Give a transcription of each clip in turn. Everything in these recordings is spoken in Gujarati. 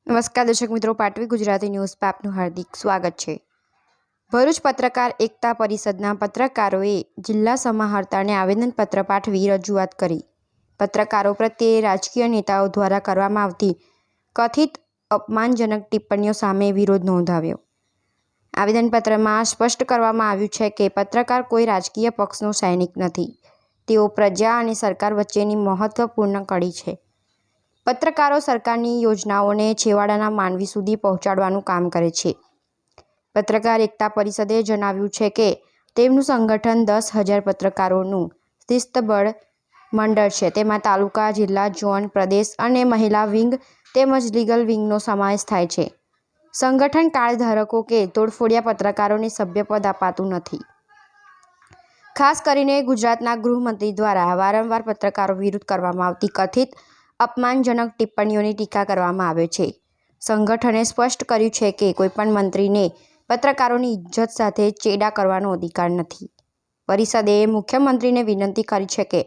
નમસ્કાર દર્શક મિત્રો, પાટવી ગુજરાતી ન્યૂઝ પર આપનું હાર્દિક સ્વાગત છે। ભરૂચ પત્રકાર એકતા પરિષદના પત્રકારોએ જિલ્લા સમાહર્તાને આવેદનપત્ર પાઠવી રજૂઆત કરી। પત્રકારો પ્રત્યે રાજકીય નેતાઓ દ્વારા કરવામાં આવતી કથિત અપમાનજનક ટિપ્પણીઓ સામે વિરોધ નોંધાવ્યો। આવેદનપત્રમાં સ્પષ્ટ કરવામાં આવ્યું છે કે પત્રકાર કોઈ રાજકીય પક્ષનો સૈનિક નથી, તેઓ પ્રજા અને સરકાર વચ્ચેની મહત્વપૂર્ણ કડી છે। પત્રકારો સરકારની યોજનાઓને છેવાડાના માનવી સુધી પહોંચાડવાનું કામ કરે છે। પત્રકાર એકતા પરિષદે જણાવ્યું છે કે તેમનું સંગઠન 10,000 પત્રકારોનું શિસ્તબદ્ધ મંડળ છે। તેમાં તાલુકા, જિલ્લા, ઝોન, પ્રદેશ અને મહિલા વિંગ તેમજ લીગલ વિંગનો સમાવેશ થાય છે। સંગઠન કાર્ડ ધારકો કે તોડફોડિયા પત્રકારોને સભ્યપદ અપાતું નથી। ખાસ કરીને ગુજરાતના ગૃહમંત્રી દ્વારા વારંવાર પત્રકારો વિરુદ્ધ કરવામાં આવતી કથિત અપમાનજનક ટિપ્પણીઓની ટીકા કરવામાં આવે છે। સંગઠને સ્પષ્ટ કર્યું છે કે કોઈપણ મંત્રીને પત્રકારોની ઇજ્જત સાથે ચેડા કરવાનો અધિકાર નથી। પરિષદે મુખ્યમંત્રીને વિનંતી કરી છે કે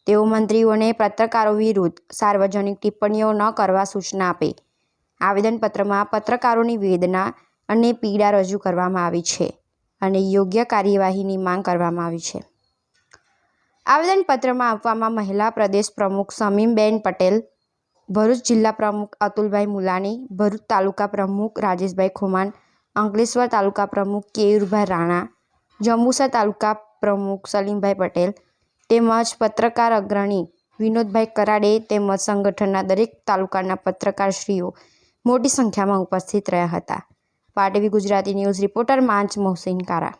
તેઓ મંત્રીઓને પત્રકારો વિરુદ્ધ સાર્વજનિક ટિપ્પણીઓ ન કરવા સૂચના આપે। આવેદનપત્રમાં પત્રકારોની વેદના અને પીડા રજૂ કરવામાં આવી છે અને યોગ્ય કાર્યવાહીની માંગ કરવામાં આવી છે। આવેદનપત્રમાં આપવામાં મહિલા પ્રદેશ પ્રમુખ શમીમબેન પટેલ, ભરૂચ જિલ્લા પ્રમુખ અતુલભાઈ મુલાણી, ભરૂચ તાલુકા પ્રમુખ રાજેશભાઈ ખુમાન, અંકલેશ્વર તાલુકા પ્રમુખ કેયુરભાઈ રાણા, જંબુસર તાલુકા પ્રમુખ સલીમભાઈ પટેલ તેમજ પત્રકાર અગ્રણી વિનોદભાઈ કરાડે તેમજ સંગઠનના દરેક તાલુકાના પત્રકારશ્રીઓ મોટી સંખ્યામાં ઉપસ્થિત રહ્યા હતા। પાટવી ગુજરાતી ન્યૂઝ રિપોર્ટર માંચ મોહસિન કારા।